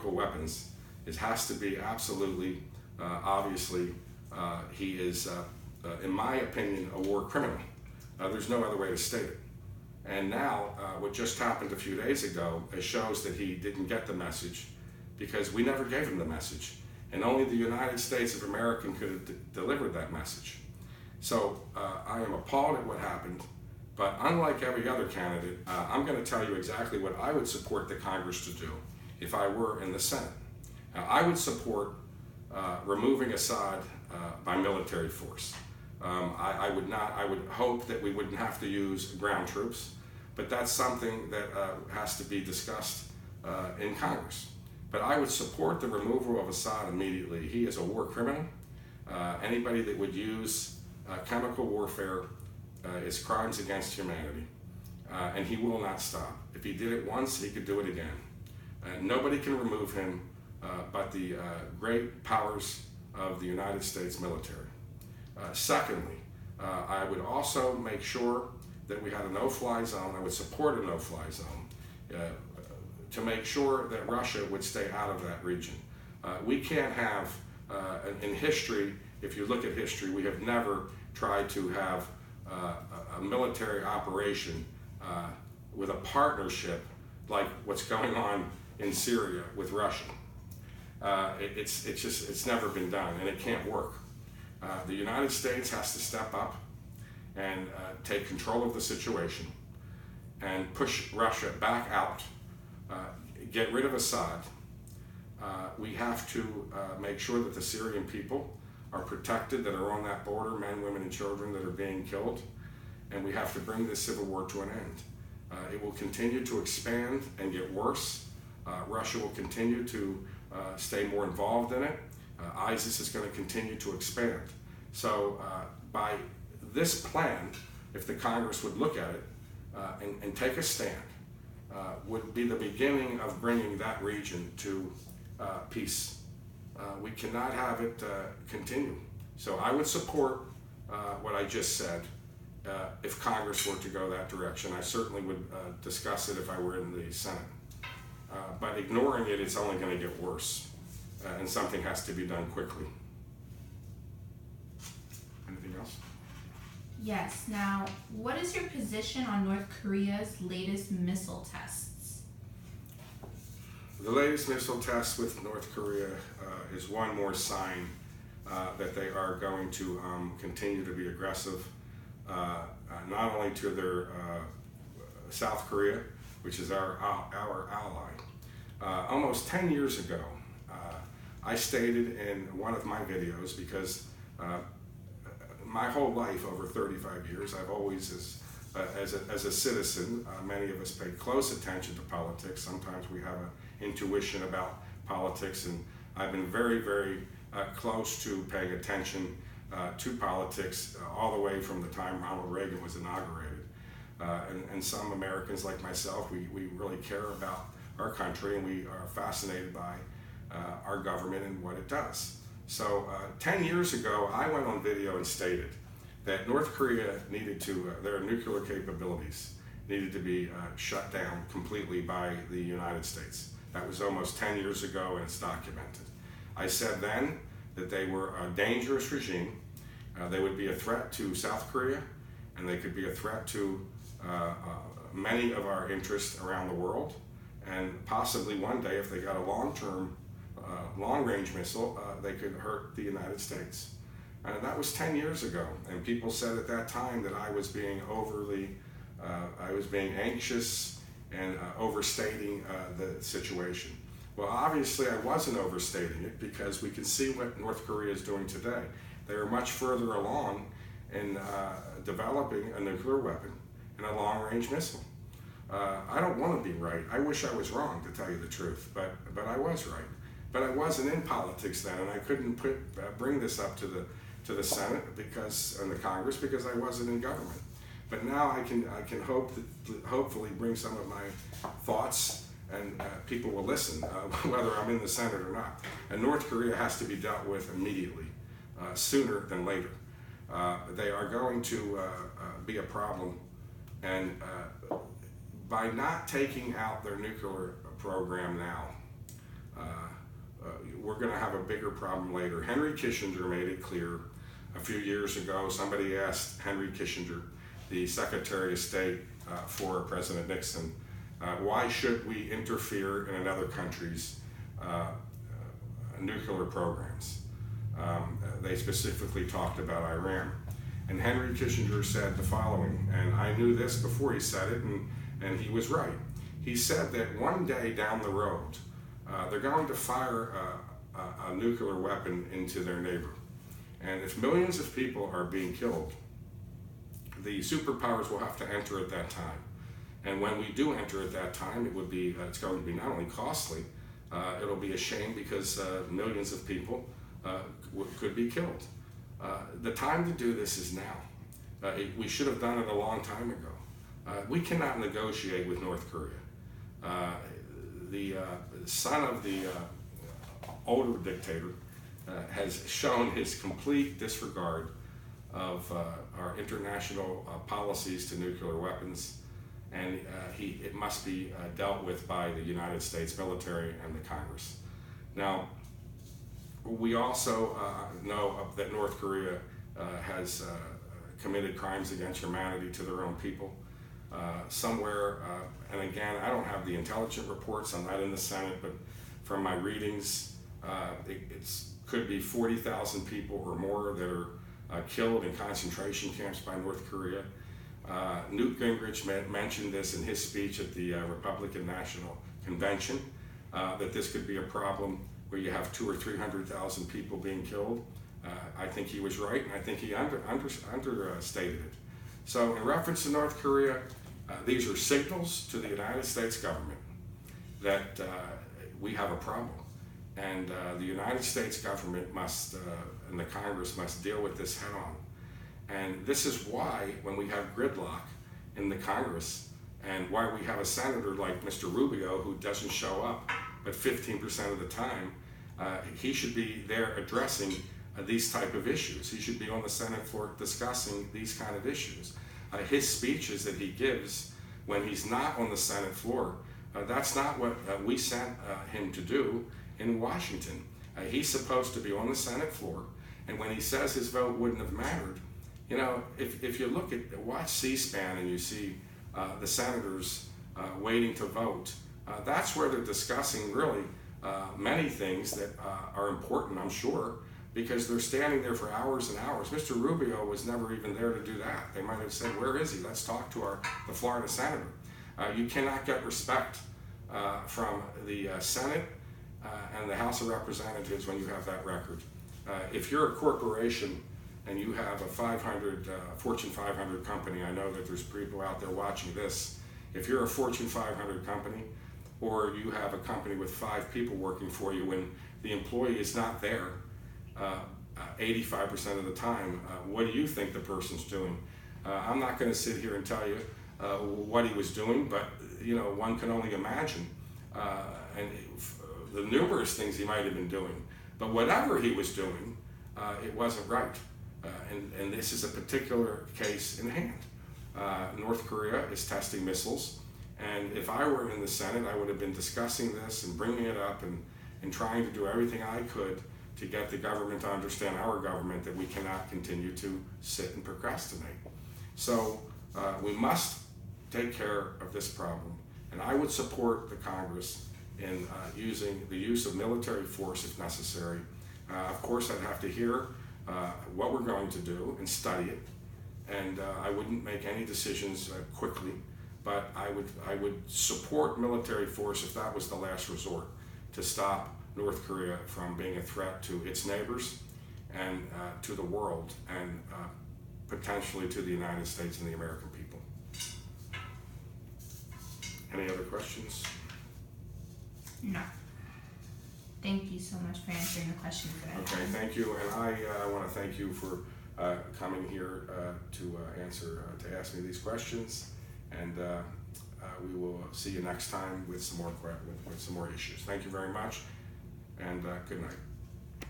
chemical weapons, it has to be absolutely, obviously, he is, in my opinion, a war criminal. There's no other way to state it. And now, what just happened a few days ago, it shows that he didn't get the message because we never gave him the message. And only the United States of America could have delivered that message. So I am appalled at what happened, but unlike every other candidate, I'm going to tell you exactly what I would support the Congress to do if I were in the Senate. I would support removing Assad by military force. I would hope that we wouldn't have to use ground troops, but that's something that has to be discussed in Congress. But I would support the removal of Assad immediately. He is a war criminal. Anybody that would use chemical warfare is crimes against humanity, and he will not stop. If he did it once, he could do it again. Nobody can remove him but the great powers of the United States military. Secondly, I would also make sure that we had a no-fly zone. I would support a no-fly zone to make sure that Russia would stay out of that region. We can't have, in history, if you look at history, we have never tried to have a military operation with a partnership like what's going on in Syria with Russia. It's never been done, and it can't work. The United States has to step up and take control of the situation and push Russia back out, get rid of Assad. We have to make sure that the Syrian people are protected, that are on that border, men, women, and children that are being killed, and we have to bring this civil war to an end. It will continue to expand and get worse. Russia will continue to stay more involved in it. ISIS is going to continue to expand. So by this plan, if the Congress would look at it and take a stand, would be the beginning of bringing that region to peace. We cannot have it continue. So I would support what I just said if Congress were to go that direction. I certainly would discuss it if I were in the Senate. But ignoring it, it's only going to get worse. And something has to be done quickly. Anything else? Yes. Now, what is your position on North Korea's latest missile tests? The latest missile test with North Korea is one more sign that they are going to continue to be aggressive, not only to their South Korea, which is our ally. Almost 10 years ago, I stated in one of my videos, because my whole life, over 35 years, I've always, as a citizen, many of us pay close attention to politics. Sometimes we have an intuition about politics, and I've been very, very close to paying attention to politics all the way from the time Ronald Reagan was inaugurated. And some Americans like myself, we really care about our country, and we are fascinated by our government and what it does. So 10 years ago, I went on video and stated that North Korea needed to, their nuclear capabilities needed to be shut down completely by the United States. That was almost 10 years ago, and it's documented. I said then that they were a dangerous regime. They would be a threat to South Korea, and they could be a threat to many of our interests around the world. And possibly one day, if they got a long-term, long-range missile, they could hurt the United States. And that was 10 years ago. And people said at that time that I was being being anxious and overstating the situation. Well, obviously I wasn't overstating it, because we can see what North Korea is doing today. They are much further along in developing a nuclear weapon and a long-range missile. I don't want to be right. I wish I was wrong, to tell you the truth, but I was right. But I wasn't in politics then, and I couldn't bring this up to the Senate and the Congress, because I wasn't in government. But now I can hopefully bring some of my thoughts, and people will listen, whether I'm in the Senate or not. And North Korea has to be dealt with immediately, sooner than later. They are going to be a problem, and by not taking out their nuclear program now, going to have a bigger problem later. Henry Kissinger made it clear a few years ago. Somebody asked Henry Kissinger, the Secretary of State for President Nixon, why should we interfere in another country's nuclear programs? They specifically talked about Iran. And Henry Kissinger said the following, and I knew this before he said it, and he was right. He said that one day down the road, they're going to fire a nuclear weapon into their neighbor. And if millions of people are being killed, the superpowers will have to enter at that time. And when we do enter at that time, it's going to be not only costly, it'll be a shame because millions of people could be killed. The time to do this is now. We should have done it a long time ago. We cannot negotiate with North Korea. The son of the older dictator has shown his complete disregard of our international policies to nuclear weapons, and it must be dealt with by the United States military and the Congress. Now, we also know that North Korea has committed crimes against humanity to their own people. Somewhere, and again, I don't have the intelligence reports, I'm not in the Senate, but from my readings, it could be 40,000 people or more that are killed in concentration camps by North Korea. Newt Gingrich mentioned this in his speech at the Republican National Convention, that this could be a problem where you have 200,000 or 300,000 people being killed. I think he was right, and I think he understated it. So in reference to North Korea, these are signals to the United States government that we have a problem. And the United States government must, and the Congress must deal with this head on. And this is why when we have gridlock in the Congress, and why we have a senator like Mr. Rubio who doesn't show up but 15% of the time, he should be there addressing these type of issues. He should be on the Senate floor discussing these kind of issues. His speeches that he gives when he's not on the Senate floor, that's not what we sent him to do in Washington. He's supposed to be on the Senate floor, and when he says his vote wouldn't have mattered, you know, if you watch C-SPAN and you see the senators waiting to vote, that's where they're discussing really many things that are important, I'm sure, because they're standing there for hours and hours. Mr. Rubio was never even there to do that. They might have said, where is he? Let's talk to the Florida senator. You cannot get respect from the Senate and the House of Representatives when you have that record. If you're a corporation and you have a Fortune 500 company, I know that there's people out there watching this. If you're a Fortune 500 company, or you have a company with 5 people working for you when the employee is not there 85% of the time, what do you think the person's doing? I'm not going to sit here and tell you what he was doing, but you know, one can only imagine and the numerous things he might have been doing. But whatever he was doing, it wasn't right. And this is a particular case in hand. North Korea is testing missiles, and if I were in the Senate, I would have been discussing this and bringing it up and trying to do everything I could to get the government to understand, our government, that we cannot continue to sit and procrastinate. So we must take care of this problem, and I would support the Congress in using the use of military force if necessary. Of course, I'd have to hear what we're going to do and study it, and I wouldn't make any decisions quickly, but I would support military force if that was the last resort to stop North Korea from being a threat to its neighbors and to the world, and potentially to the United States and the American people. Any other questions? No. Thank you so much for answering the questions that I had. Okay, thank you, and I want to thank you for coming here to ask me these questions, and we will see you next time with some more issues. Thank you very much, and good night.